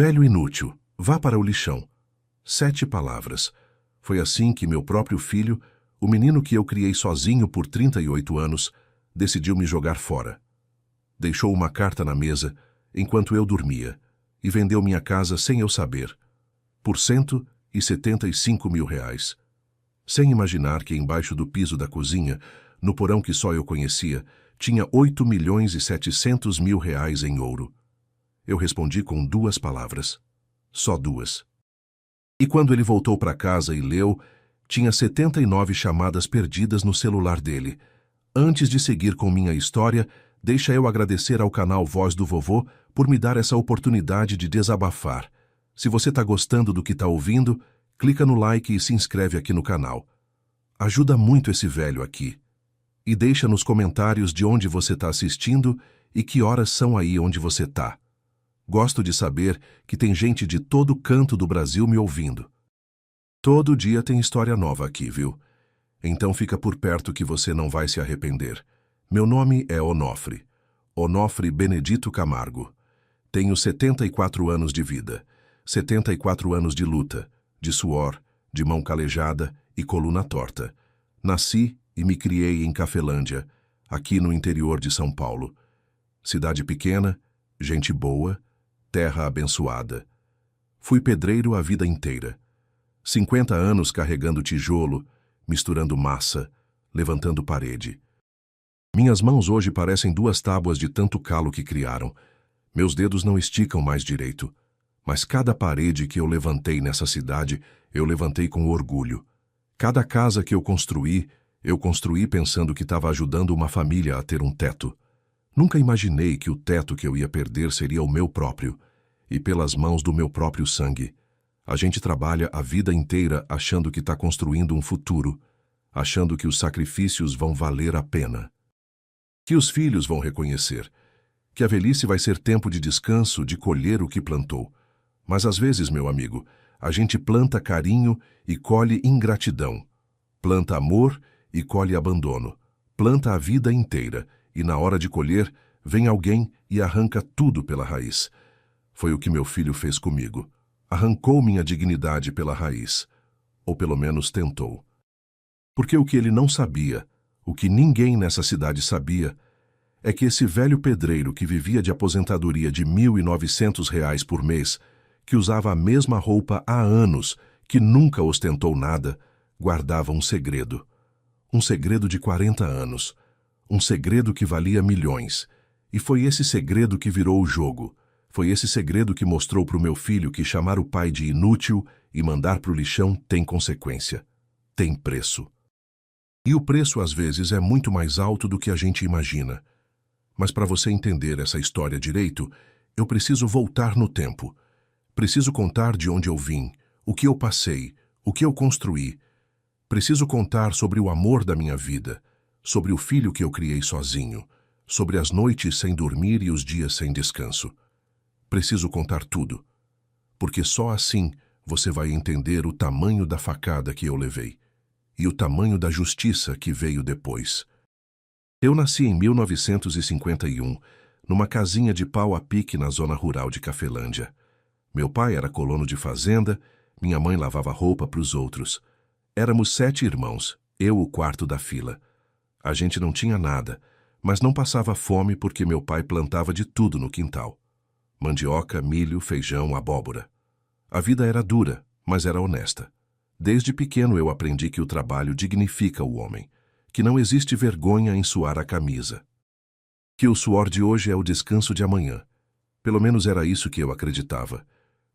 Velho inútil, vá para o lixão. 7 palavras. Foi assim que meu próprio filho, o menino que eu criei sozinho por 38 anos, decidiu me jogar fora. Deixou uma carta na mesa enquanto eu dormia e vendeu minha casa sem eu saber, por R$ 175.000. Sem imaginar que embaixo do piso da cozinha, no porão que só eu conhecia, tinha R$ 8.700.000 em ouro. Eu respondi com 2 palavras. Só 2. E quando ele voltou para casa e leu, tinha 79 chamadas perdidas no celular dele. Antes de seguir com minha história, deixa eu agradecer ao canal Voz do Vovô por me dar essa oportunidade de desabafar. Se você está gostando do que está ouvindo, clica no like e se inscreve aqui no canal. Ajuda muito esse velho aqui. E deixa nos comentários de onde você está assistindo e que horas são aí onde você está. Gosto de saber que tem gente de todo canto do Brasil me ouvindo. Todo dia tem história nova aqui, viu? Então fica por perto que você não vai se arrepender. Meu nome é Onofre. Onofre Benedito Camargo. Tenho 74 anos de vida. 74 anos de luta, de suor, de mão calejada e coluna torta. Nasci e me criei em Cafelândia, aqui no interior de São Paulo. Cidade pequena, gente boa, terra abençoada. Fui pedreiro a vida inteira. 50 anos carregando tijolo, misturando massa, levantando parede. Minhas mãos hoje parecem 2 tábuas de tanto calo que criaram. Meus dedos não esticam mais direito. Mas cada parede que eu levantei nessa cidade, eu levantei com orgulho. Cada casa que eu construí pensando que estava ajudando uma família a ter um teto. Nunca imaginei que o teto que eu ia perder seria o meu próprio, e pelas mãos do meu próprio sangue. A gente trabalha a vida inteira achando que está construindo um futuro, achando que os sacrifícios vão valer a pena. Que os filhos vão reconhecer, que a velhice vai ser tempo de descanso, de colher o que plantou. Mas às vezes, meu amigo, a gente planta carinho e colhe ingratidão. Planta amor e colhe abandono. Planta a vida inteira e na hora de colher, vem alguém e arranca tudo pela raiz. Foi o que meu filho fez comigo. Arrancou minha dignidade pela raiz. Ou pelo menos tentou. Porque o que ele não sabia, o que ninguém nessa cidade sabia, é que esse velho pedreiro que vivia de aposentadoria de R$ 1.900 por mês, que usava a mesma roupa há anos, que nunca ostentou nada, guardava um segredo. Um segredo de 40 anos. Um segredo que valia milhões. E foi esse segredo que virou o jogo. Foi esse segredo que mostrou para o meu filho que chamar o pai de inútil e mandar para o lixão tem consequência. Tem preço. E o preço, às vezes, é muito mais alto do que a gente imagina. Mas para você entender essa história direito, eu preciso voltar no tempo. Preciso contar de onde eu vim, o que eu passei, o que eu construí. Preciso contar sobre o amor da minha vida, sobre o filho que eu criei sozinho, sobre as noites sem dormir e os dias sem descanso. Preciso contar tudo, porque só assim você vai entender o tamanho da facada que eu levei e o tamanho da justiça que veio depois. Eu nasci em 1951, numa casinha de pau a pique na zona rural de Cafelândia. Meu pai era colono de fazenda, minha mãe lavava roupa para os outros. Éramos 7 irmãos, eu o quarto da fila. A gente não tinha nada, mas não passava fome porque meu pai plantava de tudo no quintal. Mandioca, milho, feijão, abóbora. A vida era dura, mas era honesta. Desde pequeno eu aprendi que o trabalho dignifica o homem, que não existe vergonha em suar a camisa. Que o suor de hoje é o descanso de amanhã. Pelo menos era isso que eu acreditava.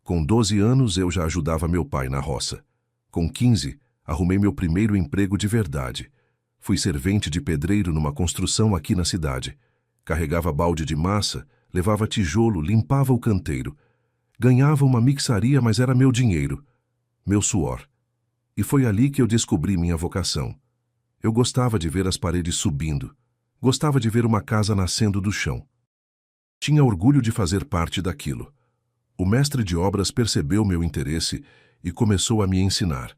Com 12 anos eu já ajudava meu pai na roça. Com 15, arrumei meu primeiro emprego de verdade. Fui servente de pedreiro numa construção aqui na cidade. Carregava balde de massa, levava tijolo, limpava o canteiro. Ganhava uma mixaria, mas era meu dinheiro, meu suor. E foi ali que eu descobri minha vocação. Eu gostava de ver as paredes subindo. Gostava de ver uma casa nascendo do chão. Tinha orgulho de fazer parte daquilo. O mestre de obras percebeu meu interesse e começou a me ensinar.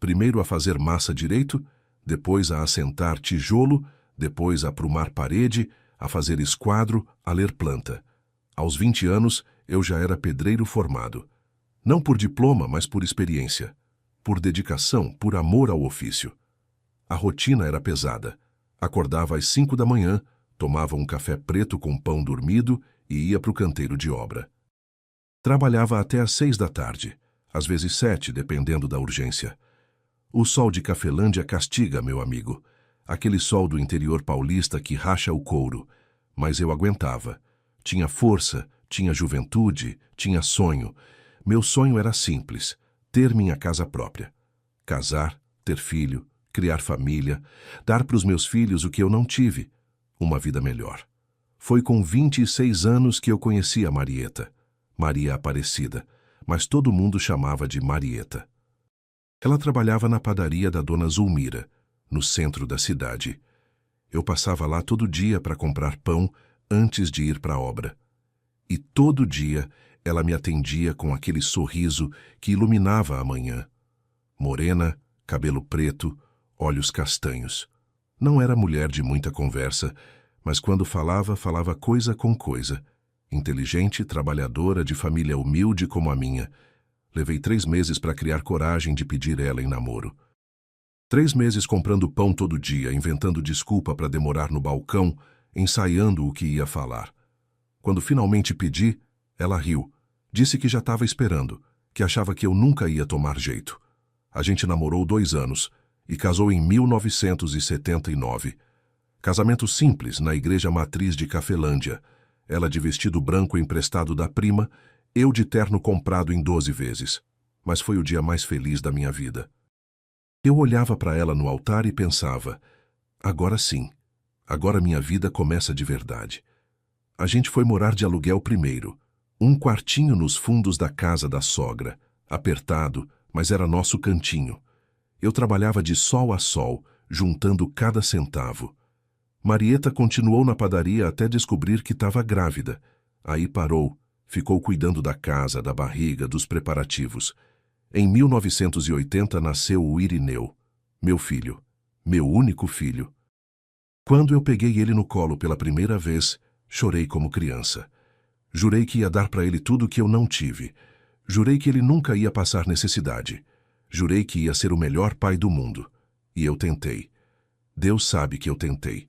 Primeiro a fazer massa direito, depois a assentar tijolo, depois a aprumar parede, a fazer esquadro, a ler planta. Aos 20 anos, Eu já era pedreiro formado. Não por diploma, mas por experiência. Por dedicação, por amor ao ofício. A rotina era pesada. Acordava às 5 da manhã, tomava um café preto com pão dormido e ia para o canteiro de obra. Trabalhava até às 6 da tarde, às vezes 7, dependendo da urgência. O sol de Cafelândia castiga, meu amigo. Aquele sol do interior paulista que racha o couro. Mas eu aguentava. Tinha força, tinha juventude, tinha sonho. Meu sonho era simples: ter minha casa própria. Casar, ter filho, criar família, dar para os meus filhos o que eu não tive, uma vida melhor. Foi com 26 anos que eu conheci a Marieta, Maria Aparecida, mas todo mundo chamava de Marieta. Ela trabalhava na padaria da dona Zulmira, no centro da cidade. Eu passava lá todo dia para comprar pão antes de ir para a obra. E todo dia ela me atendia com aquele sorriso que iluminava a manhã. Morena, cabelo preto, olhos castanhos. Não era mulher de muita conversa, mas quando falava, falava coisa com coisa. Inteligente, trabalhadora, de família humilde como a minha. Levei 3 meses para criar coragem de pedir ela em namoro. 3 meses comprando pão todo dia, inventando desculpa para demorar no balcão, ensaiando o que ia falar. Quando finalmente pedi, ela riu. Disse que já estava esperando, que achava que eu nunca ia tomar jeito. A gente namorou 2 anos e casou em 1979. Casamento simples na igreja matriz de Cafelândia. Ela de vestido branco emprestado da prima, eu de terno comprado em 12 vezes. Mas foi o dia mais feliz da minha vida. Eu olhava para ela no altar e pensava: agora sim, agora minha vida começa de verdade. A gente foi morar de aluguel primeiro. Um quartinho nos fundos da casa da sogra. Apertado, mas era nosso cantinho. Eu trabalhava de sol a sol, juntando cada centavo. Marieta continuou na padaria até descobrir que estava grávida. Aí parou, ficou cuidando da casa, da barriga, dos preparativos. Em 1980 nasceu o Irineu, meu filho, meu único filho. Quando eu peguei ele no colo pela primeira vez, chorei como criança. Jurei que ia dar para ele tudo o que eu não tive. Jurei que ele nunca ia passar necessidade. Jurei que ia ser o melhor pai do mundo. E eu tentei. Deus sabe que eu tentei.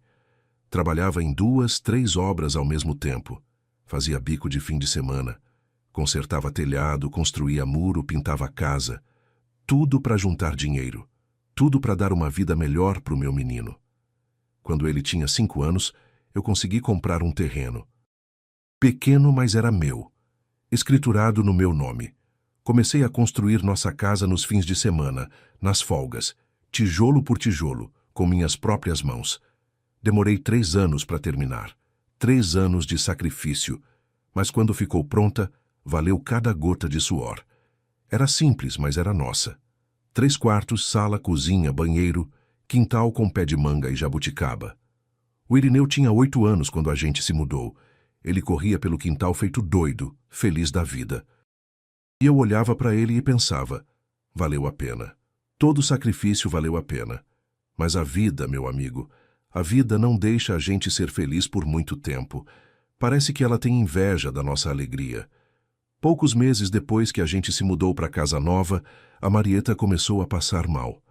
Trabalhava em 2, 3 obras ao mesmo tempo. Fazia bico de fim de semana. Consertava telhado, construía muro, pintava casa. Tudo para juntar dinheiro. Tudo para dar uma vida melhor para o meu menino. Quando ele tinha 5 anos, eu consegui comprar um terreno. Pequeno, mas era meu. Escriturado no meu nome. Comecei a construir nossa casa nos fins de semana, nas folgas, tijolo por tijolo, com minhas próprias mãos. Demorei 3 anos para terminar. 3 anos de sacrifício. Mas quando ficou pronta, valeu cada gota de suor. Era simples, mas era nossa. 3 quartos, sala, cozinha, banheiro, quintal com pé de manga e jabuticaba. O Irineu tinha 8 anos quando a gente se mudou. Ele corria pelo quintal feito doido, feliz da vida. E eu olhava para ele e pensava: valeu a pena. Todo sacrifício valeu a pena. Mas a vida, meu amigo, a vida não deixa a gente ser feliz por muito tempo. Parece que ela tem inveja da nossa alegria. Poucos meses depois que a gente se mudou para casa nova, a Marieta começou a passar mal.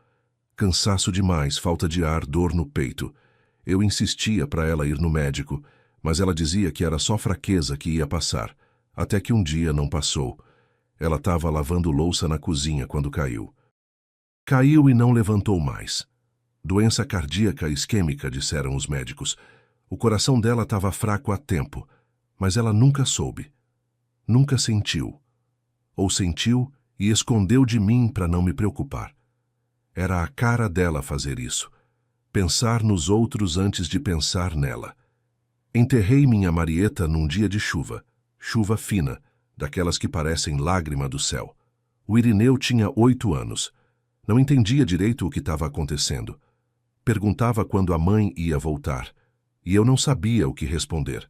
Cansaço demais, falta de ar, dor no peito. Eu insistia para ela ir no médico, mas ela dizia que era só fraqueza que ia passar, até que um dia não passou. Ela estava lavando louça na cozinha quando caiu. Caiu e não levantou mais. Doença cardíaca isquêmica, disseram os médicos. O coração dela estava fraco há tempo, mas ela nunca soube. Nunca sentiu. Ou sentiu e escondeu de mim para não me preocupar. Era a cara dela fazer isso. Pensar nos outros antes de pensar nela. Enterrei minha Marieta num dia de chuva. Chuva fina, daquelas que parecem lágrima do céu. O Irineu tinha 8 anos. Não entendia direito o que estava acontecendo. Perguntava quando a mãe ia voltar. E eu não sabia o que responder.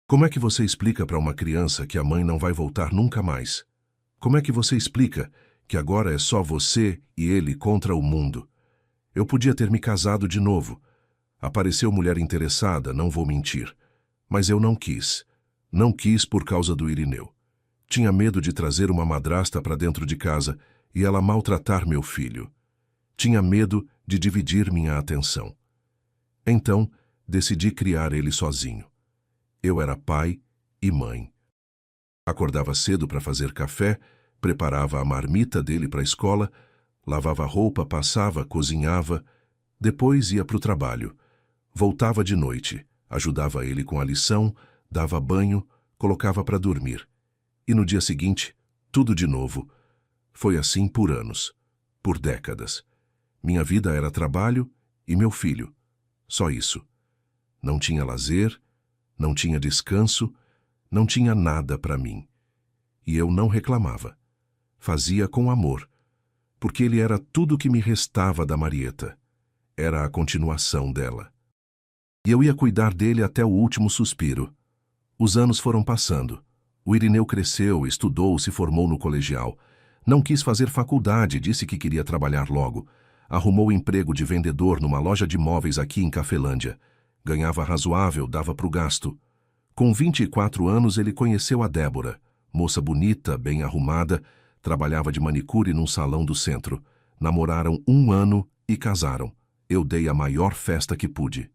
Como é que você explica para uma criança que a mãe não vai voltar nunca mais? Como é que você explica que agora é só você e ele contra o mundo? Eu podia ter me casado de novo. Apareceu mulher interessada, não vou mentir. Mas eu não quis. Não quis por causa do Irineu. Tinha medo de trazer uma madrasta para dentro de casa e ela maltratar meu filho. Tinha medo de dividir minha atenção. Então, decidi criar ele sozinho. Eu era pai e mãe. Acordava cedo para fazer café, preparava a marmita dele para a escola, lavava roupa, passava, cozinhava, depois ia para o trabalho. Voltava de noite, ajudava ele com a lição, dava banho, colocava para dormir. E no dia seguinte, tudo de novo. Foi assim por anos, por décadas. Minha vida era trabalho e meu filho. Só isso. Não tinha lazer, não tinha descanso, não tinha nada para mim. E eu não reclamava. Fazia com amor, porque ele era tudo o que me restava da Marieta. Era a continuação dela. E eu ia cuidar dele até o último suspiro. Os anos foram passando. O Irineu cresceu, estudou, se formou no colegial. Não quis fazer faculdade, disse que queria trabalhar logo. Arrumou emprego de vendedor numa loja de móveis aqui em Cafelândia. Ganhava razoável, dava para o gasto. Com 24 anos ele conheceu a Débora, moça bonita, bem arrumada, trabalhava de manicure num salão do centro. Namoraram 1 ano e casaram. Eu dei a maior festa que pude.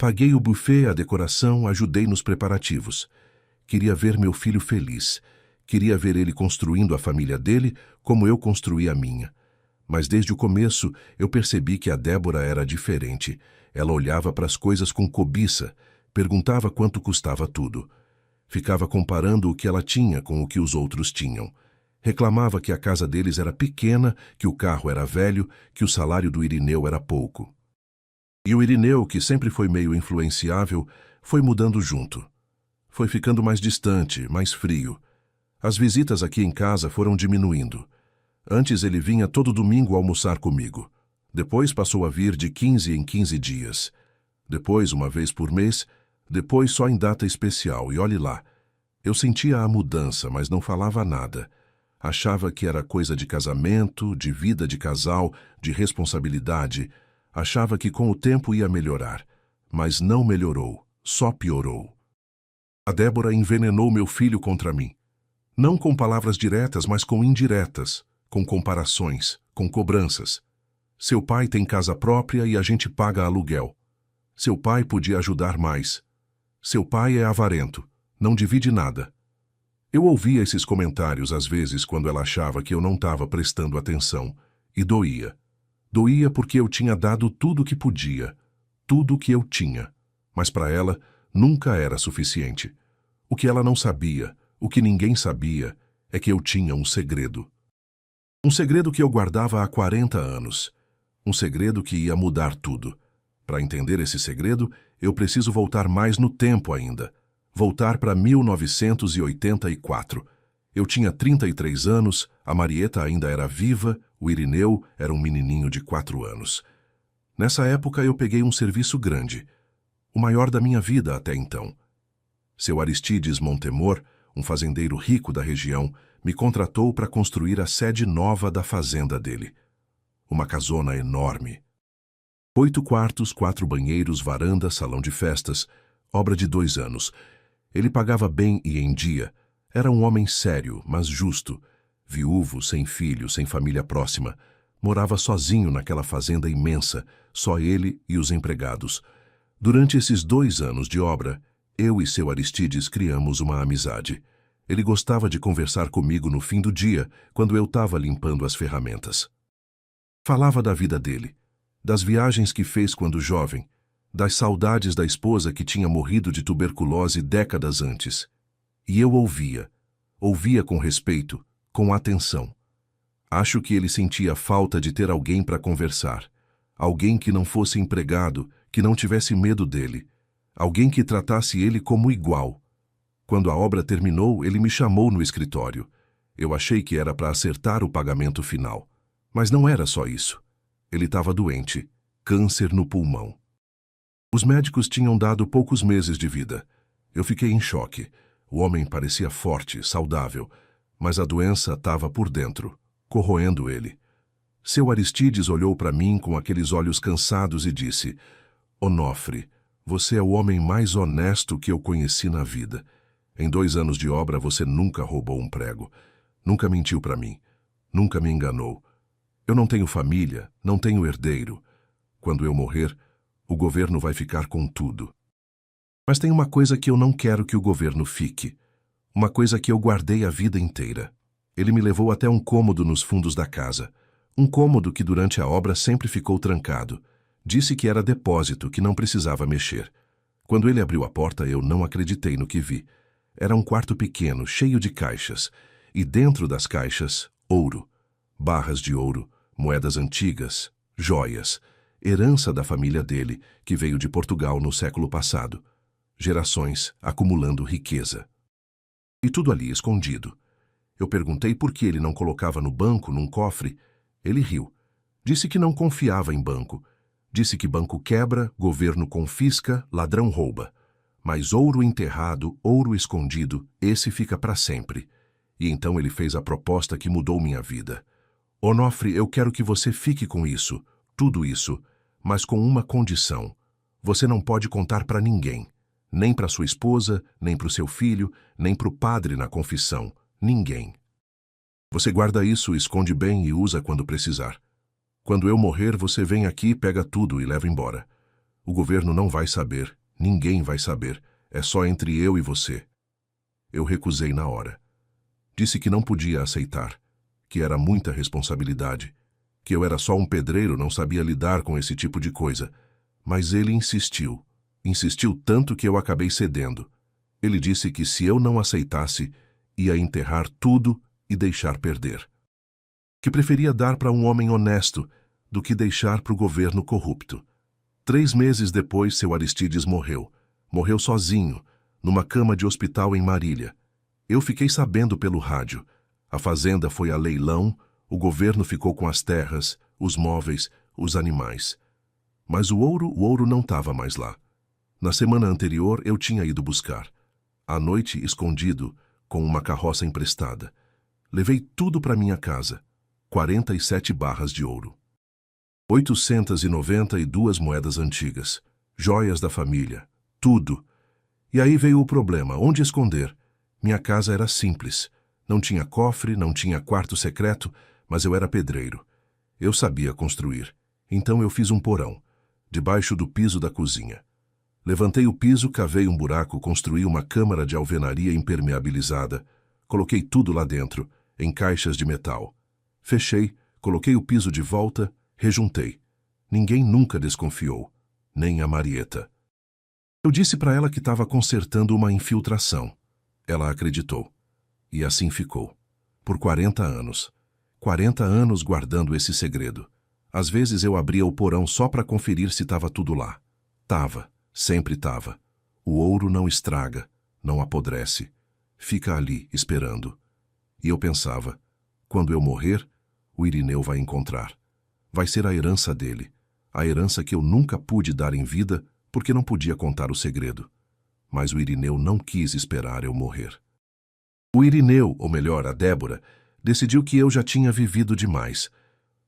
Paguei o buffet, a decoração, ajudei nos preparativos. Queria ver meu filho feliz. Queria ver ele construindo a família dele como eu construí a minha. Mas desde o começo eu percebi que a Débora era diferente. Ela olhava para as coisas com cobiça, perguntava quanto custava tudo. Ficava comparando o que ela tinha com o que os outros tinham. Reclamava que a casa deles era pequena, que o carro era velho, que o salário do Irineu era pouco. E o Irineu, que sempre foi meio influenciável, foi mudando junto. Foi ficando mais distante, mais frio. As visitas aqui em casa foram diminuindo. Antes ele vinha todo domingo almoçar comigo. Depois passou a vir de 15 em 15 dias. Depois, uma vez por mês. Depois só em data especial, e olhe lá. Eu sentia a mudança, mas não falava nada. Achava que era coisa de casamento, de vida de casal, de responsabilidade. Achava que com o tempo ia melhorar. Mas não melhorou, só piorou. A Débora envenenou meu filho contra mim. Não com palavras diretas, mas com indiretas, com comparações, com cobranças. Seu pai tem casa própria e a gente paga aluguel. Seu pai podia ajudar mais. Seu pai é avarento, não divide nada. Eu ouvia esses comentários às vezes quando ela achava que eu não estava prestando atenção, e doía. Doía porque eu tinha dado tudo o que podia, tudo o que eu tinha. Mas para ela, nunca era suficiente. O que ela não sabia, o que ninguém sabia, é que eu tinha um segredo. Um segredo que eu guardava há 40 anos. Um segredo que ia mudar tudo. Para entender esse segredo, eu preciso voltar mais no tempo ainda. Voltar para 1984. Eu tinha 33 anos, a Marieta ainda era viva, o Irineu era um menininho de 4 anos. Nessa época eu peguei um serviço grande. O maior da minha vida até então. Seu Aristides Montemor, um fazendeiro rico da região, me contratou para construir a sede nova da fazenda dele. Uma casona enorme. 8 quartos, 4 banheiros, varanda, salão de festas, obra de 2 anos. Ele pagava bem e em dia. Era um homem sério, mas justo. Viúvo, sem filho, sem família próxima. Morava sozinho naquela fazenda imensa, só ele e os empregados. Durante esses 2 anos de obra, eu e seu Aristides criamos uma amizade. Ele gostava de conversar comigo no fim do dia, quando eu estava limpando as ferramentas. Falava da vida dele, das viagens que fez quando jovem, das saudades da esposa que tinha morrido de tuberculose décadas antes. E eu ouvia com respeito, com atenção. Acho que ele sentia falta de ter alguém para conversar, alguém que não fosse empregado, que não tivesse medo dele, alguém que tratasse ele como igual. Quando a obra terminou, ele me chamou no escritório. Eu achei que era para acertar o pagamento final. Mas não era só isso. Ele estava doente, câncer no pulmão. Os médicos tinham dado poucos meses de vida. Eu fiquei em choque. O homem parecia forte, saudável, mas a doença estava por dentro, corroendo ele. Seu Aristides olhou para mim com aqueles olhos cansados e disse: "Onofre, você é o homem mais honesto que eu conheci na vida. Em 2 anos de obra você nunca roubou um prego, nunca mentiu para mim, nunca me enganou. Eu não tenho família, não tenho herdeiro. Quando eu morrer, o governo vai ficar com tudo. Mas tem uma coisa que eu não quero que o governo fique. Uma coisa que eu guardei a vida inteira. Ele me levou até um cômodo nos fundos da casa. Um cômodo que durante a obra sempre ficou trancado. Disse que era depósito, que não precisava mexer. Quando ele abriu a porta, eu não acreditei no que vi. Era um quarto pequeno, cheio de caixas. E dentro das caixas, ouro. Barras de ouro, moedas antigas, joias. Herança da família dele, que veio de Portugal no século passado. Gerações acumulando riqueza. E tudo ali escondido. Eu perguntei por que ele não colocava no banco, num cofre. Ele riu. Disse que não confiava em banco. Disse que banco quebra, governo confisca, ladrão rouba. Mas ouro enterrado, ouro escondido, esse fica para sempre. E então ele fez a proposta que mudou minha vida. Onofre, eu quero que você fique com isso, tudo isso, mas com uma condição. Você não pode contar para ninguém. Nem para sua esposa, nem para o seu filho, nem para o padre na confissão. Ninguém. Você guarda isso, esconde bem e usa quando precisar. Quando eu morrer, você vem aqui, pega tudo e leva embora. O governo não vai saber, ninguém vai saber. É só entre eu e você. Eu recusei na hora. Disse que não podia aceitar, que era muita responsabilidade, que eu era só um pedreiro, não sabia lidar com esse tipo de coisa. Mas ele insistiu. Insistiu tanto que eu acabei cedendo. Ele disse que se eu não aceitasse, ia enterrar tudo e deixar perder. Que preferia dar para um homem honesto do que deixar para o governo corrupto. 3 meses depois, seu Aristides morreu. Morreu sozinho, numa cama de hospital em Marília. Eu fiquei sabendo pelo rádio. A fazenda foi a leilão, o governo ficou com as terras, os móveis, os animais. Mas o ouro não estava mais lá. Na semana anterior, eu tinha ido buscar. À noite, escondido, com uma carroça emprestada. Levei tudo para minha casa. 47 barras de ouro. 892 moedas antigas. Joias da família. Tudo. E aí veio o problema. Onde esconder? Minha casa era simples. Não tinha cofre, não tinha quarto secreto, mas eu era pedreiro. Eu sabia construir. Então eu fiz um porão, debaixo do piso da cozinha. Levantei o piso, cavei um buraco, construí uma câmara de alvenaria impermeabilizada. Coloquei tudo lá dentro, em caixas de metal. Fechei, coloquei o piso de volta, rejuntei. Ninguém nunca desconfiou, nem a Marieta. Eu disse para ela que estava consertando uma infiltração. Ela acreditou. E assim ficou. Por 40 anos. 40 anos guardando esse segredo. Às vezes eu abria o porão só para conferir se estava tudo lá. Tava. Sempre estava. O ouro não estraga, não apodrece. Fica ali, esperando. E eu pensava, quando eu morrer, o Irineu vai encontrar. Vai ser a herança dele. A herança que eu nunca pude dar em vida, porque não podia contar o segredo. Mas o Irineu não quis esperar eu morrer. O Irineu, ou melhor, a Débora, decidiu que eu já tinha vivido demais.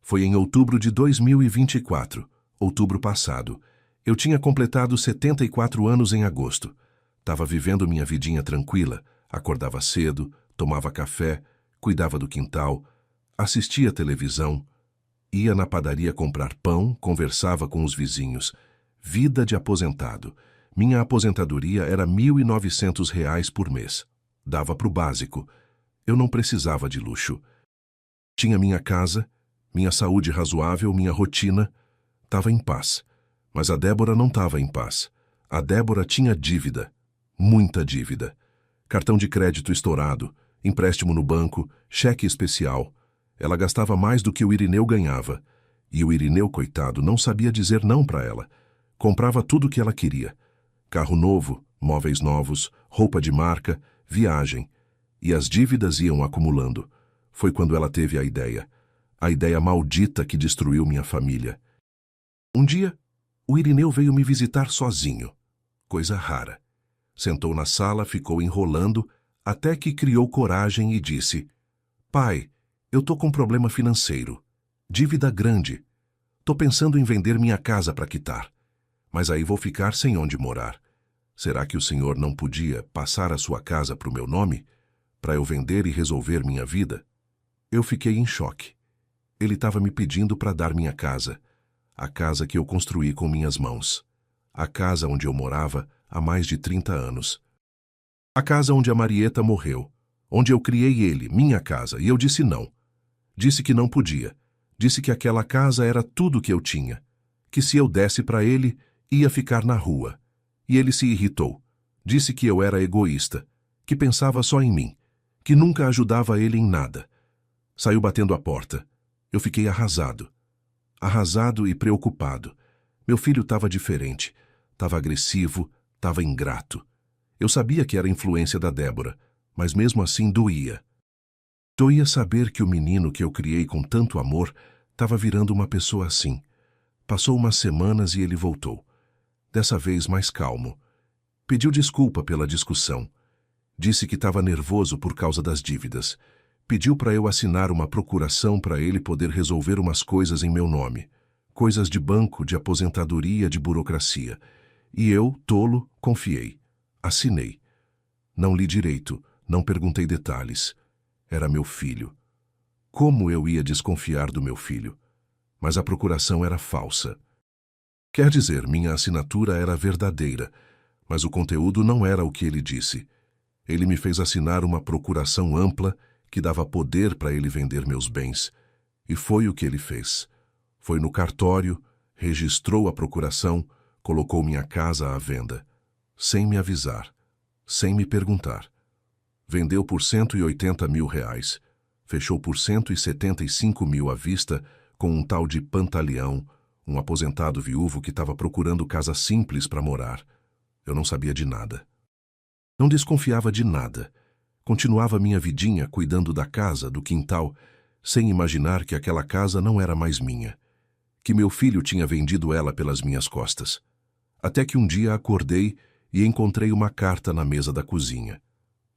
Foi em outubro de 2024, outubro passado. Eu tinha completado 74 anos em agosto. Estava vivendo minha vidinha tranquila, acordava cedo, tomava café, cuidava do quintal, assistia televisão, ia na padaria comprar pão, conversava com os vizinhos. Vida de aposentado. Minha aposentadoria era R$ 1.900 por mês. Dava para o básico. Eu não precisava de luxo. Tinha minha casa, minha saúde razoável, minha rotina. Estava em paz. Mas a Débora não estava em paz. A Débora tinha dívida. Muita dívida. Cartão de crédito estourado, empréstimo no banco, cheque especial. Ela gastava mais do que o Irineu ganhava. E o Irineu, coitado, não sabia dizer não para ela. Comprava tudo o que ela queria. Carro novo, móveis novos, roupa de marca, viagem. E as dívidas iam acumulando. Foi quando ela teve a ideia maldita que destruiu minha família. Um dia, o Irineu veio me visitar sozinho. Coisa rara. Sentou na sala, ficou enrolando, até que criou coragem e disse: "Pai, eu tô com um problema financeiro. Dívida grande. Tô pensando em vender minha casa para quitar. Mas aí vou ficar sem onde morar. Será que o senhor não podia passar a sua casa para o meu nome, para eu vender e resolver minha vida? Eu fiquei em choque. Ele estava me pedindo para dar minha casa, a casa que eu construí com minhas mãos, a casa onde eu morava há mais de 30 anos. A casa onde a Marieta morreu, onde eu criei ele, minha casa, e eu disse não. Disse que não podia. Disse que aquela casa era tudo que eu tinha, que se eu desse para ele, ia ficar na rua. E ele se irritou. Disse que eu era egoísta, que pensava só em mim, que nunca ajudava ele em nada. Saiu batendo a porta. Eu fiquei arrasado. Arrasado e preocupado. Meu filho estava diferente, estava agressivo, estava ingrato. Eu sabia que era influência da Débora, mas mesmo assim doía. Doía saber que o menino que eu criei com tanto amor estava virando uma pessoa assim. Passou umas semanas e ele voltou. Dessa vez mais calmo. Pediu desculpa pela discussão. Disse que estava nervoso por causa das dívidas. Pediu para eu assinar uma procuração para ele poder resolver umas coisas em meu nome. Coisas de banco, de aposentadoria, de burocracia. E eu, tolo, confiei. Assinei. Não li direito, não perguntei detalhes. Era meu filho. Como eu ia desconfiar do meu filho? Mas a procuração era falsa. Quer dizer, minha assinatura era verdadeira, mas o conteúdo não era o que ele disse. Ele me fez assinar uma procuração ampla que dava poder para ele vender meus bens. E foi o que ele fez. Foi no cartório, registrou a procuração, colocou minha casa à venda. Sem me avisar, sem me perguntar. Vendeu por R$180 mil. Fechou por 175 mil à vista com um tal de Pantaleão, um aposentado viúvo que estava procurando casa simples para morar. Eu não sabia de nada. Não desconfiava de nada. Continuava minha vidinha cuidando da casa, do quintal, sem imaginar que aquela casa não era mais minha, que meu filho tinha vendido ela pelas minhas costas. Até que um dia acordei e encontrei uma carta na mesa da cozinha.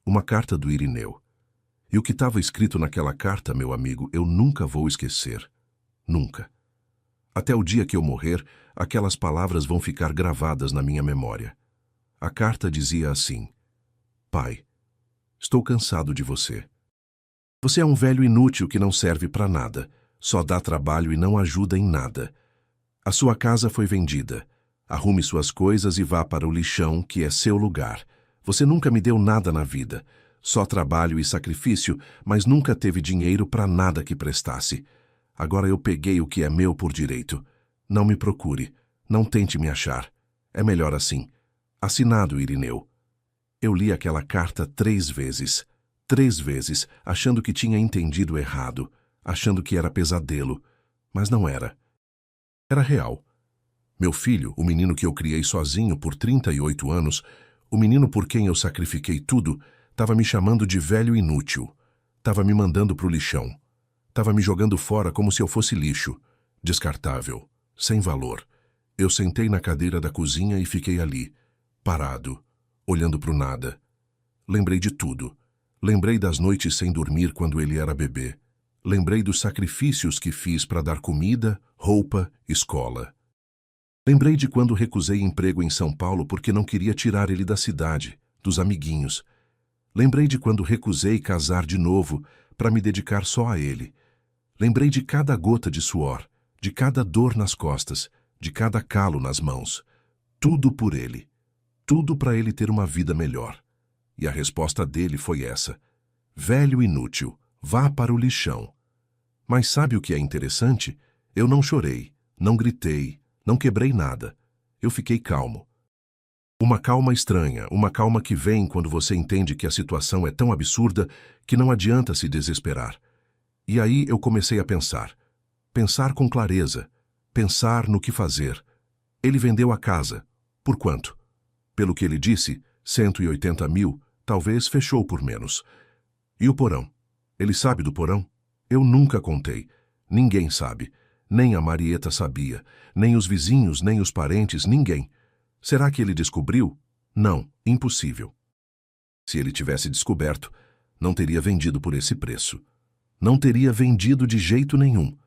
Uma carta do Irineu. E o que estava escrito naquela carta, meu amigo, eu nunca vou esquecer. Nunca. Até o dia que eu morrer, aquelas palavras vão ficar gravadas na minha memória. A carta dizia assim: Pai, estou cansado de você. Você é um velho inútil que não serve para nada, só dá trabalho e não ajuda em nada. A sua casa foi vendida. Arrume suas coisas e vá para o lixão, que é seu lugar. Você nunca me deu nada na vida, só trabalho e sacrifício, mas nunca teve dinheiro para nada que prestasse. Agora eu peguei o que é meu por direito. Não me procure, não tente me achar. É melhor assim. Assinado, Irineu. Eu li aquela carta 3 vezes. 3 vezes, achando que tinha entendido errado, achando que era pesadelo. Mas não era. Era real. Meu filho, o menino que eu criei sozinho por 38 anos, o menino por quem eu sacrifiquei tudo, estava me chamando de velho inútil. Estava me mandando pro lixão. Estava me jogando fora como se eu fosse lixo. Descartável. Sem valor. Eu sentei na cadeira da cozinha e fiquei ali, parado, olhando pro nada. Lembrei de tudo. Lembrei das noites sem dormir quando ele era bebê. Lembrei dos sacrifícios que fiz para dar comida, roupa, escola. Lembrei de quando recusei emprego em São Paulo porque não queria tirar ele da cidade, dos amiguinhos. Lembrei de quando recusei casar de novo para me dedicar só a ele. Lembrei de cada gota de suor, de cada dor nas costas, de cada calo nas mãos. Tudo por ele. Tudo para ele ter uma vida melhor. E a resposta dele foi essa: velho inútil, vá para o lixão. Mas sabe o que é interessante? Eu não chorei, não gritei, não quebrei nada. Eu fiquei calmo. Uma calma estranha, uma calma que vem quando você entende que a situação é tão absurda que não adianta se desesperar. E aí eu comecei a pensar. Pensar com clareza. Pensar no que fazer. Ele vendeu a casa. Por quanto? Pelo que ele disse, 180 mil, talvez fechou por menos. E o porão? Ele sabe do porão? Eu nunca contei. Ninguém sabe. Nem a Marieta sabia. Nem os vizinhos, nem os parentes, ninguém. Será que ele descobriu? Não, impossível. Se ele tivesse descoberto, não teria vendido por esse preço. Não teria vendido de jeito nenhum.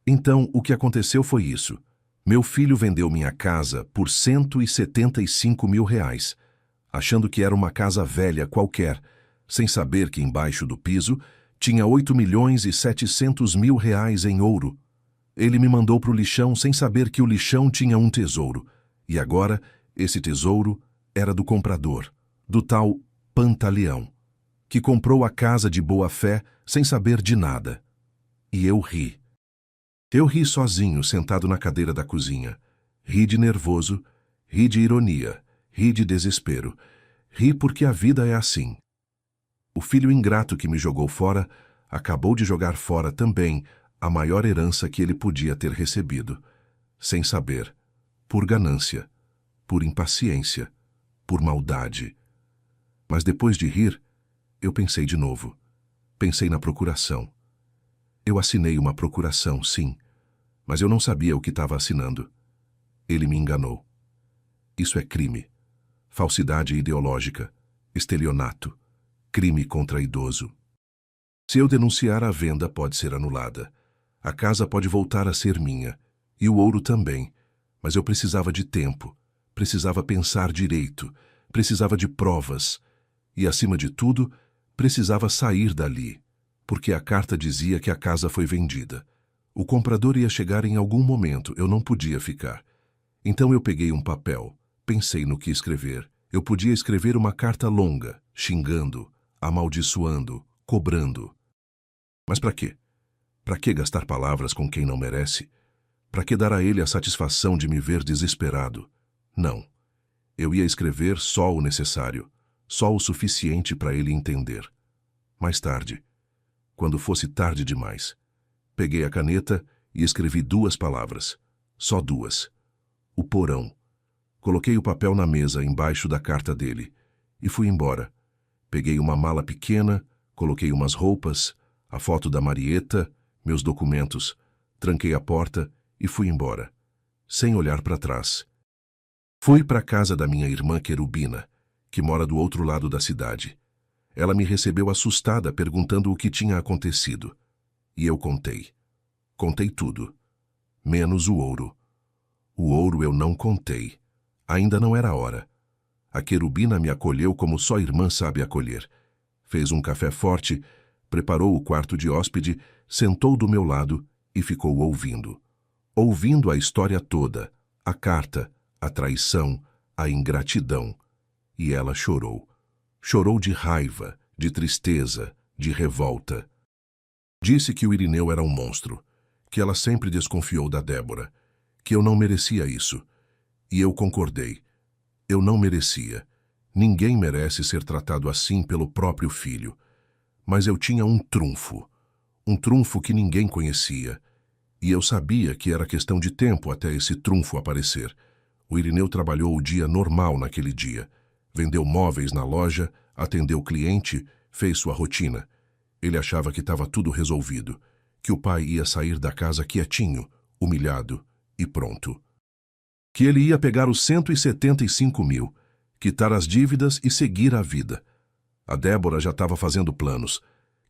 Então, o que aconteceu foi isso. Meu filho vendeu minha casa por 175 mil reais. achando que era uma casa velha qualquer, sem saber que embaixo do piso tinha 8.700.000 reais em ouro. Ele me mandou para o lixão sem saber que o lixão tinha um tesouro. E agora, esse tesouro era do comprador, do tal Pantaleão, que comprou a casa de boa fé sem saber de nada. E eu ri. Eu ri sozinho, sentado na cadeira da cozinha. Ri de nervoso, ri de ironia, ri de desespero. Ri porque a vida é assim. O filho ingrato que me jogou fora acabou de jogar fora também a maior herança que ele podia ter recebido, sem saber, por ganância, por impaciência, por maldade. Mas depois de rir, eu pensei de novo. Pensei na procuração. Eu assinei uma procuração, sim, mas eu não sabia o que estava assinando. Ele me enganou. Isso é crime. Falsidade ideológica, estelionato, crime contra idoso. Se eu denunciar, a venda pode ser anulada. A casa pode voltar a ser minha, e o ouro também, mas eu precisava de tempo, precisava pensar direito, precisava de provas, e, acima de tudo, precisava sair dali, porque a carta dizia que a casa foi vendida. O comprador ia chegar em algum momento, eu não podia ficar. Então eu peguei um papel, pensei no que escrever. Eu podia escrever uma carta longa, xingando, amaldiçoando, cobrando. Mas para quê? Para que gastar palavras com quem não merece? Para que dar a ele a satisfação de me ver desesperado? Não. Eu ia escrever só o necessário, só o suficiente para ele entender. Mais tarde, quando fosse tarde demais, peguei a caneta e escrevi 2 palavras. Só 2. O porão. Coloquei o papel na mesa embaixo da carta dele e fui embora. Peguei uma mala pequena, coloquei umas roupas, a foto da Marieta, meus documentos, tranquei a porta e fui embora, sem olhar para trás. Fui para a casa da minha irmã Querubina, que mora do outro lado da cidade. Ela me recebeu assustada, perguntando o que tinha acontecido. E eu contei. Contei tudo, menos o ouro. O ouro eu não contei. Ainda não era a hora. A Querubina me acolheu como só irmã sabe acolher. Fez um café forte, preparou o quarto de hóspede, sentou do meu lado e ficou ouvindo. Ouvindo a história toda, a carta, a traição, a ingratidão. E ela chorou. Chorou de raiva, de tristeza, de revolta. Disse que o Irineu era um monstro, que ela sempre desconfiou da Débora, que eu não merecia isso. E eu concordei. Eu não merecia. Ninguém merece ser tratado assim pelo próprio filho. Mas eu tinha um trunfo que ninguém conhecia. E eu sabia que era questão de tempo até esse trunfo aparecer. O Irineu trabalhou o dia normal naquele dia. Vendeu móveis na loja, atendeu o cliente, fez sua rotina. Ele achava que estava tudo resolvido, que o pai ia sair da casa quietinho, humilhado e pronto. Que ele ia pegar os 175 mil, quitar as dívidas e seguir a vida. A Débora já estava fazendo planos.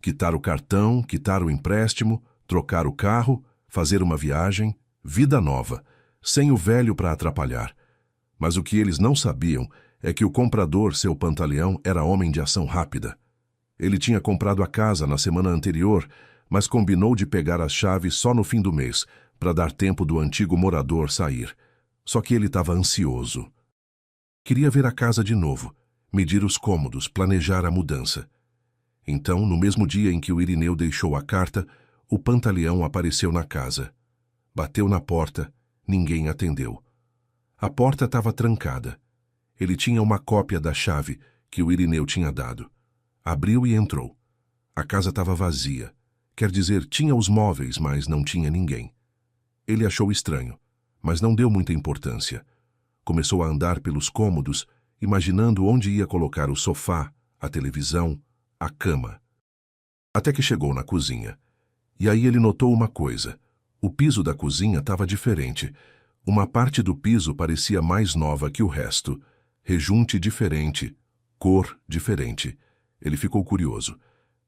Quitar o cartão, quitar o empréstimo, trocar o carro, fazer uma viagem, vida nova, sem o velho para atrapalhar. Mas o que eles não sabiam é que o comprador, seu Pantaleão, era homem de ação rápida. Ele tinha comprado a casa na semana anterior, mas combinou de pegar as chaves só no fim do mês, para dar tempo do antigo morador sair. Só que ele estava ansioso. Queria ver a casa de novo, medir os cômodos, planejar a mudança. Então, no mesmo dia em que o Irineu deixou a carta, o Pantaleão apareceu na casa. Bateu na porta, ninguém atendeu. A porta estava trancada. Ele tinha uma cópia da chave que o Irineu tinha dado. Abriu e entrou. A casa estava vazia. Quer dizer, tinha os móveis, mas não tinha ninguém. Ele achou estranho, mas não deu muita importância. Começou a andar pelos cômodos, imaginando onde ia colocar o sofá, a televisão, a cama. Até que chegou na cozinha. E aí ele notou uma coisa. O piso da cozinha estava diferente. Uma parte do piso parecia mais nova que o resto. Rejunte diferente, cor diferente. Ele ficou curioso.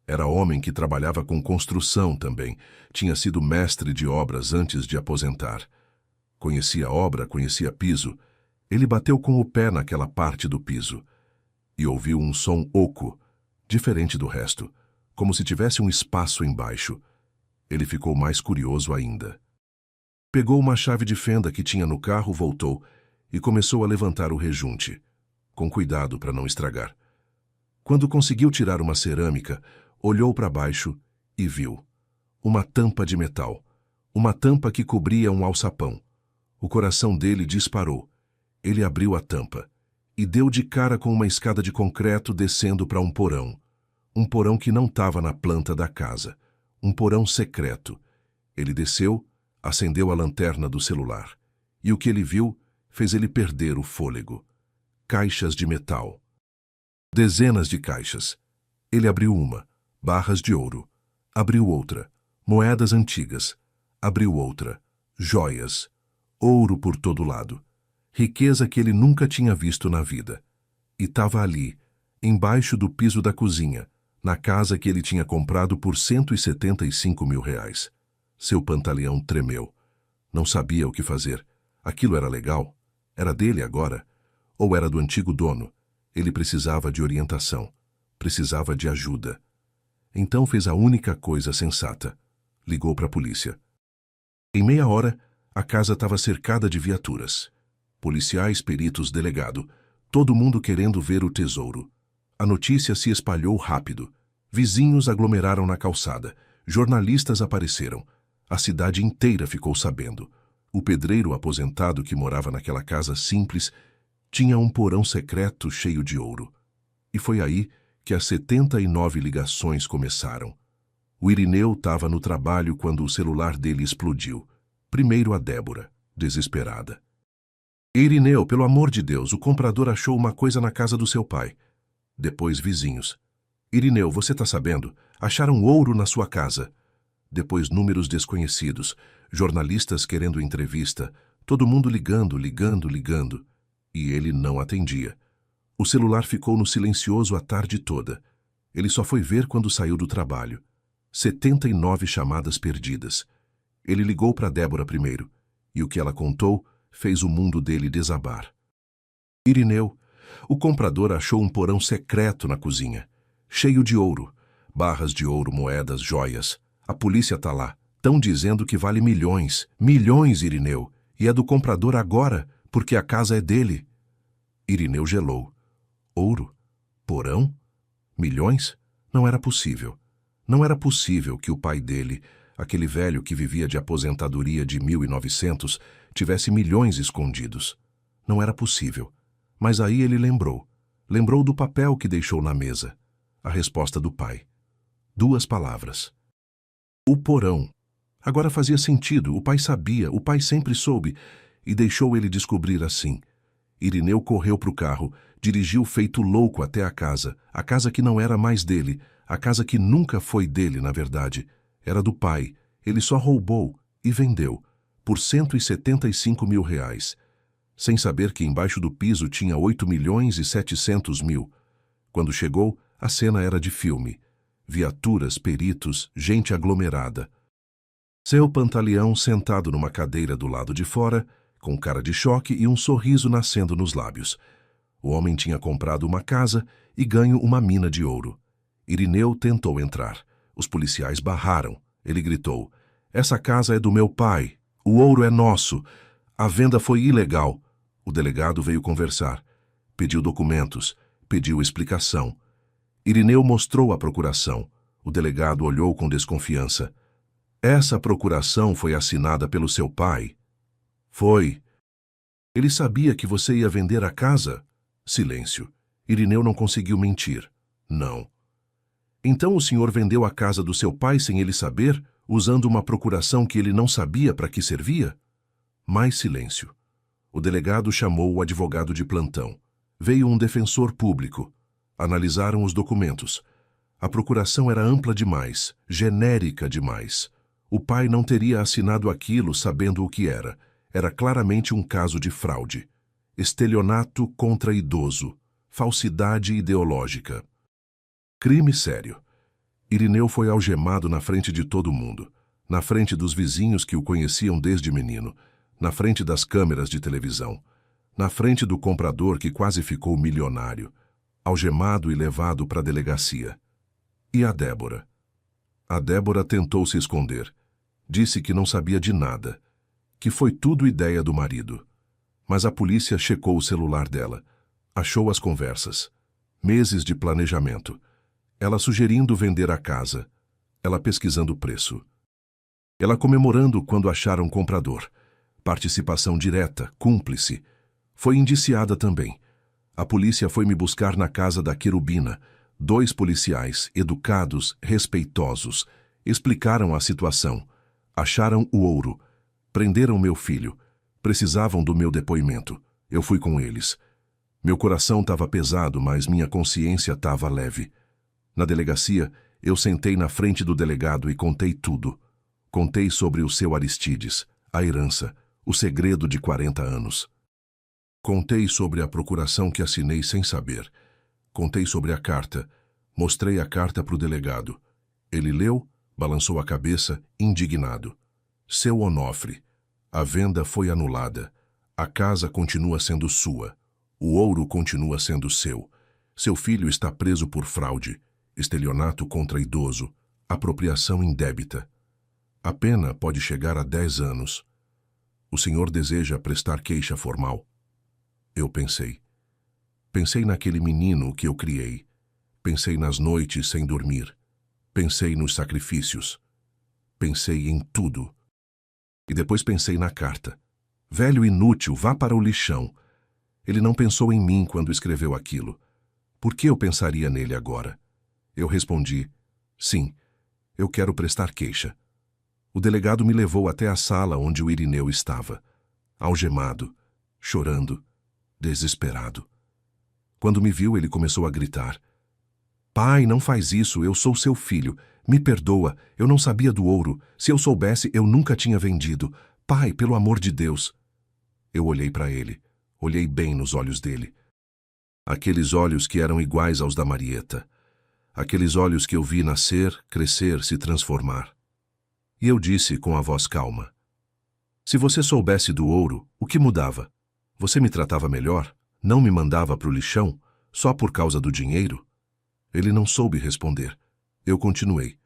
Era homem que trabalhava com construção também. Tinha sido mestre de obras antes de aposentar. Conhecia obra, conhecia piso. Ele bateu com o pé naquela parte do piso. e ouviu um som oco, diferente do resto, como se tivesse um espaço embaixo. Ele ficou mais curioso ainda. Pegou uma chave de fenda que tinha no carro, voltou e começou a levantar o rejunte, com cuidado para não estragar. Quando conseguiu tirar uma cerâmica, olhou para baixo e viu uma tampa de metal, uma tampa que cobria um alçapão. O coração dele disparou. Ele abriu a tampa e deu de cara com uma escada de concreto descendo para um porão que não estava na planta da casa, um porão secreto. Ele desceu, acendeu a lanterna do celular, e o que ele viu fez ele perder o fôlego. Caixas de metal. Dezenas de caixas. Ele abriu uma, barras de ouro. Abriu outra, moedas antigas. Abriu outra, joias. Ouro por todo lado. Riqueza que ele nunca tinha visto na vida. E estava ali, embaixo do piso da cozinha, na casa que ele tinha comprado por R$ 175 mil. Seu pantaleão tremeu. Não sabia o que fazer. Aquilo era legal? Era dele agora? Ou era do antigo dono? Ele precisava de orientação. Precisava de ajuda. Então fez a única coisa sensata. Ligou para a polícia. Em meia hora, a casa estava cercada de viaturas. Policiais, peritos, delegado. Todo mundo querendo ver o tesouro. A notícia se espalhou rápido. Vizinhos aglomeraram na calçada. Jornalistas apareceram. A cidade inteira ficou sabendo. O pedreiro aposentado que morava naquela casa simples tinha um porão secreto cheio de ouro. E foi aí que as 79 ligações começaram. O Irineu estava no trabalho quando o celular dele explodiu. Primeiro a Débora, desesperada. Irineu, pelo amor de Deus, o comprador achou uma coisa na casa do seu pai. Depois vizinhos. Irineu, você está sabendo? Acharam ouro na sua casa. Depois números desconhecidos, jornalistas querendo entrevista, todo mundo ligando. E ele não atendia. O celular ficou no silencioso a tarde toda. Ele só foi ver quando saiu do trabalho. 79 chamadas perdidas. Ele ligou para Débora primeiro, e o que ela contou fez o mundo dele desabar. Irineu, o comprador achou um porão secreto na cozinha, cheio de ouro, barras de ouro, moedas, joias. A polícia tá lá. Tão dizendo que vale milhões. Milhões, Irineu. E é do comprador agora, porque a casa é dele. Irineu gelou. Ouro? Porão? Milhões? Não era possível. Não era possível que o pai dele, aquele velho que vivia de aposentadoria de 1900, tivesse milhões escondidos. Não era possível. Mas aí ele lembrou. Lembrou do papel que deixou na mesa. A resposta do pai. 2 palavras. O porão. Agora fazia sentido, o pai sabia, o pai sempre soube, e deixou ele descobrir assim. Irineu correu para o carro, dirigiu feito louco até a casa que não era mais dele, a casa que nunca foi dele, na verdade. Era do pai, ele só roubou e vendeu, por R$ 175 mil, sem saber que embaixo do piso tinha 8.700.000. Quando chegou, a cena era de filme. Viaturas, peritos, gente aglomerada. Seu pantaleão sentado numa cadeira do lado de fora, com cara de choque e um sorriso nascendo nos lábios. O homem tinha comprado uma casa e ganho uma mina de ouro. Irineu tentou entrar. Os policiais barraram. Ele gritou: "Essa casa é do meu pai. O ouro é nosso. A venda foi ilegal." O delegado veio conversar. Pediu documentos. Pediu explicação. Irineu mostrou a procuração. O delegado olhou com desconfiança. "Essa procuração foi assinada pelo seu pai?" "Foi." "Ele sabia que você ia vender a casa?" Silêncio. Irineu não conseguiu mentir. "Não." "Então o senhor vendeu a casa do seu pai sem ele saber, usando uma procuração que ele não sabia para que servia?" Mais silêncio. O delegado chamou o advogado de plantão. Veio um defensor público. Analisaram os documentos. A procuração era ampla demais, genérica demais. O pai não teria assinado aquilo sabendo o que era. Era claramente um caso de fraude. Estelionato contra idoso. Falsidade ideológica. Crime sério. Irineu foi algemado na frente de todo mundo. Na frente dos vizinhos que o conheciam desde menino. Na frente das câmeras de televisão. Na frente do comprador que quase ficou milionário. algemado e levado para a delegacia. E a Débora? A Débora tentou se esconder. Disse que não sabia de nada, que foi tudo ideia do marido. Mas a polícia checou o celular dela, achou as conversas. Meses de planejamento. Ela sugerindo vender a casa, ela pesquisando o preço. Ela comemorando quando acharam comprador. Participação direta, cúmplice. Foi indiciada também. A polícia foi me buscar na casa da Querubina. 2 policiais, educados, respeitosos, explicaram a situação. Acharam o ouro. Prenderam meu filho. Precisavam do meu depoimento. Eu fui com eles. Meu coração estava pesado, mas minha consciência estava leve. Na delegacia, eu sentei na frente do delegado e contei tudo. Contei sobre o seu Aristides, a herança, o segredo de 40 anos. Contei sobre a procuração que assinei sem saber. Contei sobre a carta. Mostrei a carta para o delegado. Ele leu, balançou a cabeça, indignado. Seu Onofre, a venda foi anulada. A casa continua sendo sua. O ouro continua sendo seu. Seu filho está preso por fraude, estelionato contra idoso, apropriação indébita. A pena pode chegar a 10 anos. O senhor deseja prestar queixa formal? Eu pensei. Pensei naquele menino que eu criei. Pensei nas noites sem dormir. Pensei nos sacrifícios. Pensei em tudo. E depois pensei na carta. Velho inútil, vá para o lixão. Ele não pensou em mim quando escreveu aquilo. Por que eu pensaria nele agora? Eu respondi, sim, eu quero prestar queixa. O delegado me levou até a sala onde o Irineu estava, algemado, chorando, desesperado. Quando me viu, ele começou a gritar. Pai, não faz isso, eu sou seu filho. Me perdoa, eu não sabia do ouro. Se eu soubesse, eu nunca tinha vendido. Pai, pelo amor de Deus. Eu olhei para ele, olhei bem nos olhos dele. Aqueles olhos que eram iguais aos da Marieta. Aqueles olhos que eu vi nascer, crescer, se transformar. E eu disse com a voz calma. Se você soubesse do ouro, o que mudava? Você me tratava melhor? Não me mandava para o lixão? Só por causa do dinheiro? Ele não soube responder. Eu continuei.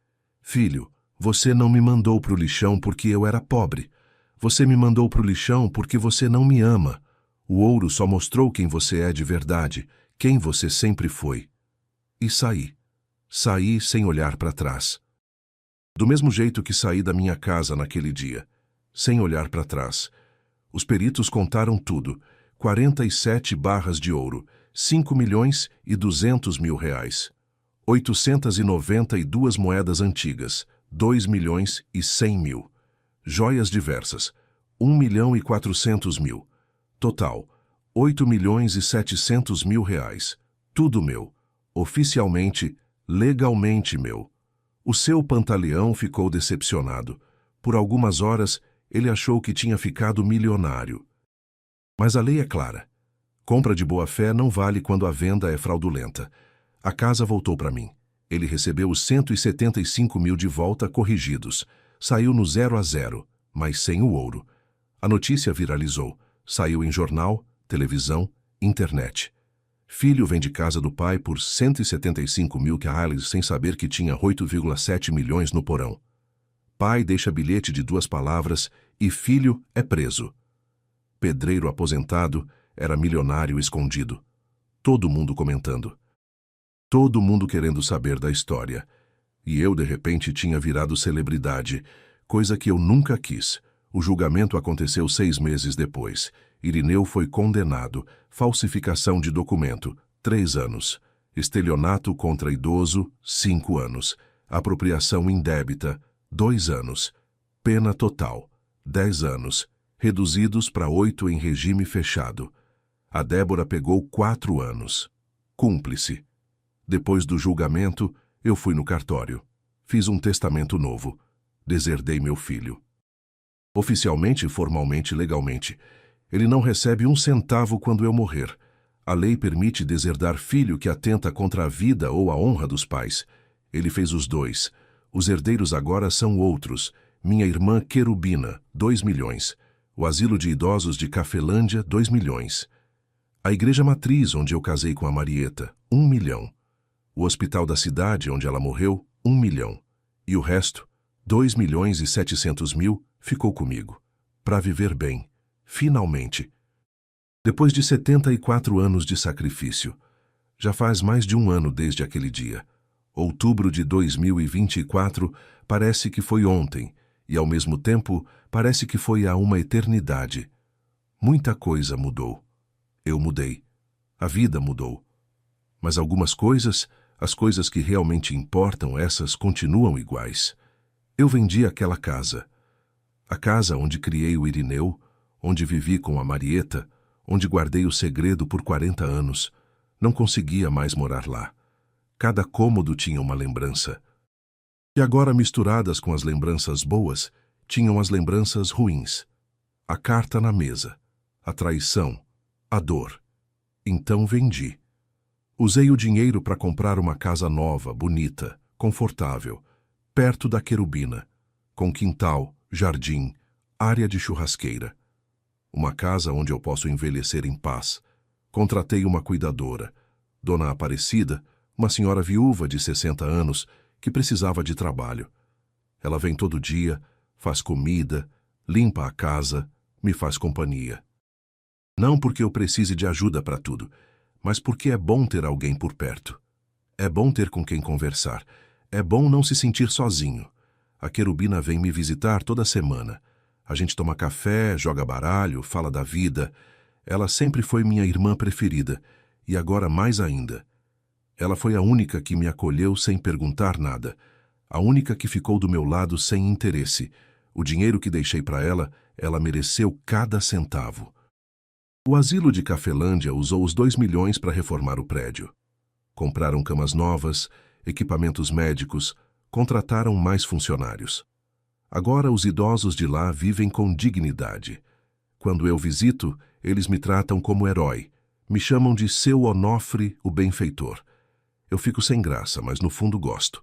Filho, você não me mandou para o lixão porque eu era pobre. Você me mandou para o lixão porque você não me ama. O ouro só mostrou quem você é de verdade, quem você sempre foi. E saí. Saí sem olhar para trás. Do mesmo jeito que saí da minha casa naquele dia, sem olhar para trás. Os peritos contaram tudo. 47 barras de ouro, 5.200.000 reais. 892 moedas antigas, 2.100.000. Joias diversas, 1.400.000. Total, 8.700.000 reais. Tudo meu. Oficialmente, legalmente meu. O seu Pantaleão ficou decepcionado. Por algumas horas, ele achou que tinha ficado milionário. Mas a lei é clara. Compra de boa-fé não vale quando a venda é fraudulenta. A casa voltou para mim. Ele recebeu os 175.000 de volta corrigidos. Saiu no 0-0, mas sem o ouro. A notícia viralizou. Saiu em jornal, televisão, internet. Filho vende casa do pai por 175.000 reais sem saber que tinha 8,7 milhões no porão. Pai deixa bilhete de 2 palavras e filho é preso. Pedreiro aposentado era milionário escondido. Todo mundo comentando. Todo mundo querendo saber da história. E eu, de repente, tinha virado celebridade, coisa que eu nunca quis. O julgamento aconteceu 6 meses depois. Irineu foi condenado. Falsificação de documento, 3 anos. Estelionato contra idoso, 5 anos. Apropriação indébita, 2 anos. Pena total, 10 anos. Reduzidos para 8 em regime fechado. A Débora pegou 4 anos. Cúmplice. Depois do julgamento, eu fui no cartório. Fiz um testamento novo. Deserdei meu filho. Oficialmente, formalmente, legalmente. Ele não recebe 1 centavo quando eu morrer. A lei permite deserdar filho que atenta contra a vida ou a honra dos pais. Ele fez os 2. Os herdeiros agora são outros. Minha irmã Querubina, 2 milhões. O asilo de idosos de Cafelândia, 2 milhões. A igreja matriz onde eu casei com a Marieta, 1 milhão. O hospital da cidade onde ela morreu, 1 milhão. E o resto, 2.700.000, ficou comigo. Para viver bem. Finalmente. Depois de 74 anos de sacrifício. Já faz mais de um ano desde aquele dia. Outubro de 2024 parece que foi ontem, e ao mesmo tempo parece que foi há uma eternidade. Muita coisa mudou. Eu mudei. A vida mudou. Mas algumas coisas, as coisas que realmente importam, essas continuam iguais. Eu vendi aquela casa. A casa onde criei o Irineu, onde vivi com a Marieta, onde guardei o segredo por 40 anos. Não conseguia mais morar lá. Cada cômodo tinha uma lembrança. E agora, misturadas com as lembranças boas, tinham as lembranças ruins. A carta na mesa, a traição, a dor. Então vendi. Usei o dinheiro para comprar uma casa nova, bonita, confortável, perto da Querubina, com quintal, jardim, área de churrasqueira. Uma casa onde eu posso envelhecer em paz. Contratei uma cuidadora, Dona Aparecida, uma senhora viúva de 60 anos que precisava de trabalho. Ela vem todo dia, faz comida, limpa a casa, me faz companhia. Não porque eu precise de ajuda para tudo, mas porque é bom ter alguém por perto. É bom ter com quem conversar. É bom não se sentir sozinho. A Querubina vem me visitar toda semana. A gente toma café, joga baralho, fala da vida. Ela sempre foi minha irmã preferida, e agora mais ainda. Ela foi a única que me acolheu sem perguntar nada, a única que ficou do meu lado sem interesse. O dinheiro que deixei para ela, ela mereceu cada centavo. O asilo de Cafelândia usou os 2 milhões para reformar o prédio. Compraram camas novas, equipamentos médicos, contrataram mais funcionários. Agora os idosos de lá vivem com dignidade. Quando eu visito, eles me tratam como herói. Me chamam de Seu Onofre, o benfeitor. Eu fico sem graça, mas no fundo gosto.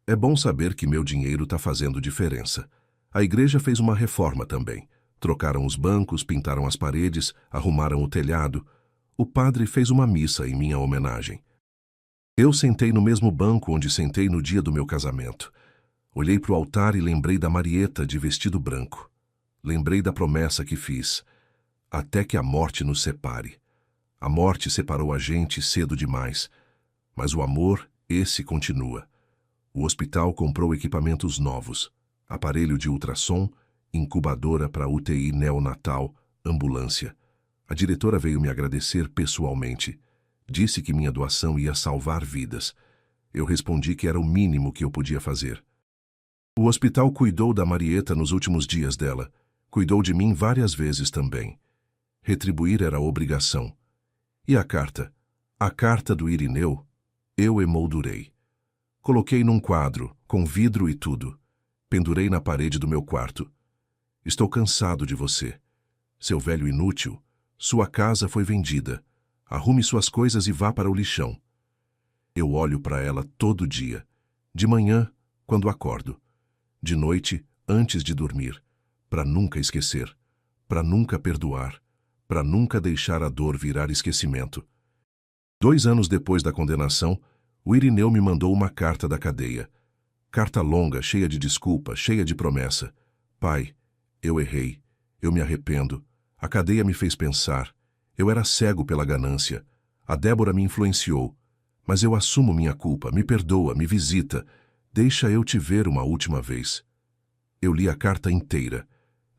É bom saber que meu dinheiro está fazendo diferença. A igreja fez uma reforma também. Trocaram os bancos, pintaram as paredes, arrumaram o telhado. O padre fez uma missa em minha homenagem. Eu sentei no mesmo banco onde sentei no dia do meu casamento. Olhei para o altar e lembrei da Marieta de vestido branco. Lembrei da promessa que fiz. Até que a morte nos separe. A morte separou a gente cedo demais. Mas o amor, esse continua. O hospital comprou equipamentos novos. Aparelho de ultrassom, incubadora para UTI neonatal, ambulância. A diretora veio me agradecer pessoalmente. Disse que minha doação ia salvar vidas. Eu respondi que era o mínimo que eu podia fazer. O hospital cuidou da Marieta nos últimos dias dela. Cuidou de mim várias vezes também. Retribuir era obrigação. E a carta? A carta do Irineu, eu emoldurei. Coloquei num quadro, com vidro e tudo. Pendurei na parede do meu quarto. Estou cansado de você. Seu velho inútil, sua casa foi vendida. Arrume suas coisas e vá para o lixão. Eu olho para ela todo dia. De manhã, quando acordo. De noite, antes de dormir. Para nunca esquecer. Para nunca perdoar. Para nunca deixar a dor virar esquecimento. 2 anos depois da condenação, o Irineu me mandou uma carta da cadeia. Carta longa, cheia de desculpa, cheia de promessa. Pai, eu errei. Eu me arrependo. A cadeia me fez pensar. Eu era cego pela ganância. A Débora me influenciou. Mas eu assumo minha culpa. Me perdoa, me visita. Deixa eu te ver uma última vez. Eu li a carta inteira.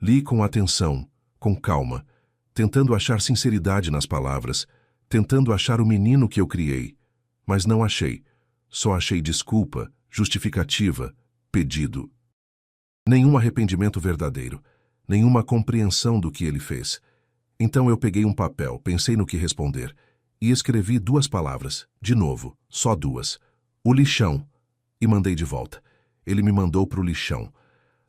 Li com atenção, com calma, tentando achar sinceridade nas palavras, tentando achar o menino que eu criei. Mas não achei. Só achei desculpa, justificativa, pedido. Nenhum arrependimento verdadeiro. Nenhuma compreensão do que ele fez. Então eu peguei um papel, pensei no que responder, e escrevi 2 palavras, de novo, só 2. O lixão. E mandei de volta. Ele me mandou para o lixão.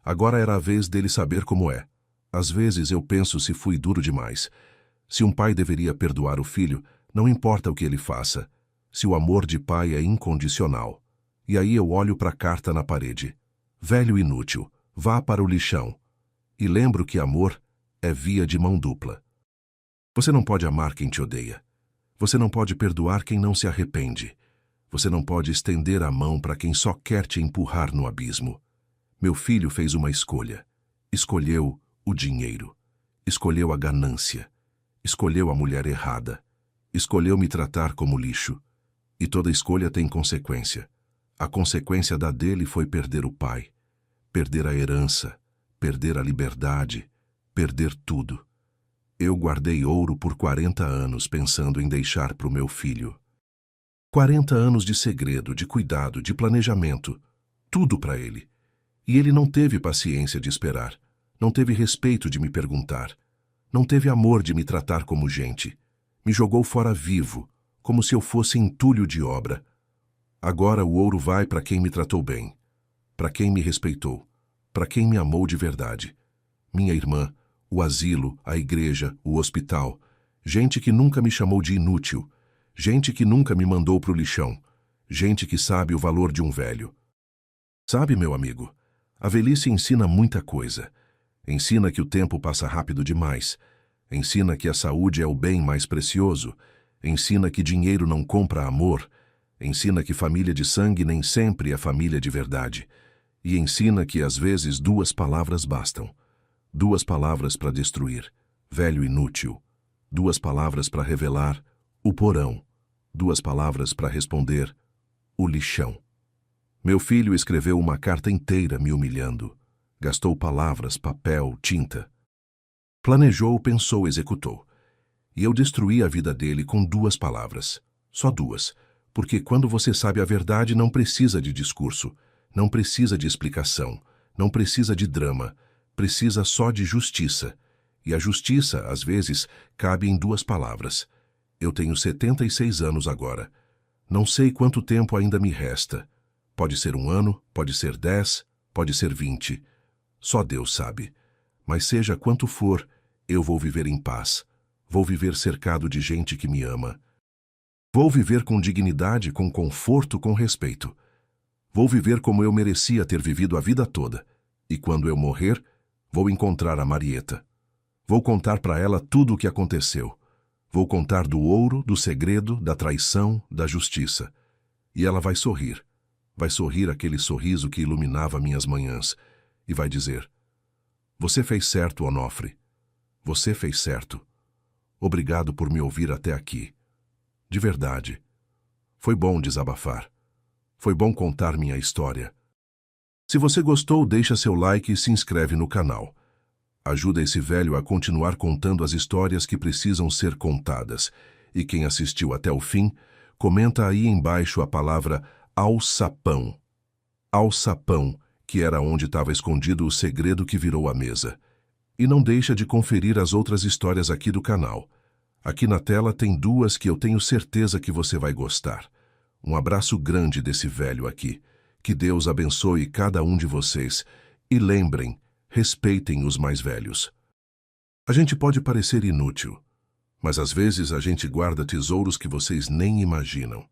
Agora era a vez dele saber como é. Às vezes eu penso se fui duro demais. Se um pai deveria perdoar o filho, não importa o que ele faça. Se o amor de pai é incondicional. E aí eu olho para a carta na parede. Velho inútil, vá para o lixão. E lembro que amor é via de mão dupla. Você não pode amar quem te odeia. Você não pode perdoar quem não se arrepende. Você não pode estender a mão para quem só quer te empurrar no abismo. Meu filho fez uma escolha. Escolheu o dinheiro. Escolheu a ganância. Escolheu a mulher errada. Escolheu me tratar como lixo. E toda escolha tem consequência. A consequência da dele foi perder o pai, perder a herança, perder a liberdade, perder tudo. Eu guardei ouro por 40 anos pensando em deixar para o meu filho. 40 anos de segredo, de cuidado, de planejamento, tudo para ele. E ele não teve paciência de esperar, não teve respeito de me perguntar, não teve amor de me tratar como gente. Me jogou fora vivo, como se eu fosse entulho de obra. Agora o ouro vai para quem me tratou bem, para quem me respeitou, para quem me amou de verdade. Minha irmã, o asilo, a igreja, o hospital, gente que nunca me chamou de inútil, gente que nunca me mandou pro lixão, gente que sabe o valor de um velho. Sabe, meu amigo, a velhice ensina muita coisa. Ensina que o tempo passa rápido demais, ensina que a saúde é o bem mais precioso, ensina que dinheiro não compra amor, ensina que família de sangue nem sempre é família de verdade, e ensina que às vezes 2 palavras bastam. 2 palavras para destruir, velho inútil. 2 palavras para revelar, o porão. 2 palavras para responder, o lixão. Meu filho escreveu uma carta inteira me humilhando. Gastou palavras, papel, tinta. Planejou, pensou, executou. E eu destruí a vida dele com 2 palavras. Só 2. Porque quando você sabe a verdade, não precisa de discurso, não precisa de explicação, não precisa de drama, precisa só de justiça. E a justiça, às vezes, cabe em 2 palavras. Eu tenho 76 anos agora. Não sei quanto tempo ainda me resta. Pode ser 1 ano, pode ser 10, pode ser 20. Só Deus sabe. Mas seja quanto for, eu vou viver em paz. Vou viver cercado de gente que me ama. Vou viver com dignidade, com conforto, com respeito. Vou viver como eu merecia ter vivido a vida toda. E quando eu morrer, vou encontrar a Marieta. Vou contar para ela tudo o que aconteceu. Vou contar do ouro, do segredo, da traição, da justiça. E ela vai sorrir. Vai sorrir aquele sorriso que iluminava minhas manhãs. E vai dizer: você fez certo, Onofre. Você fez certo. Obrigado por me ouvir até aqui. De verdade. Foi bom desabafar. Foi bom contar minha história. Se você gostou, deixa seu like e se inscreve no canal. Ajuda esse velho a continuar contando as histórias que precisam ser contadas. E quem assistiu até o fim, comenta aí embaixo a palavra alçapão. Alçapão, que era onde estava escondido o segredo que virou a mesa. E não deixa de conferir as outras histórias aqui do canal. Aqui na tela tem 2 que eu tenho certeza que você vai gostar. Um abraço grande desse velho aqui. Que Deus abençoe cada um de vocês. E lembrem, respeitem os mais velhos. A gente pode parecer inútil, mas às vezes a gente guarda tesouros que vocês nem imaginam.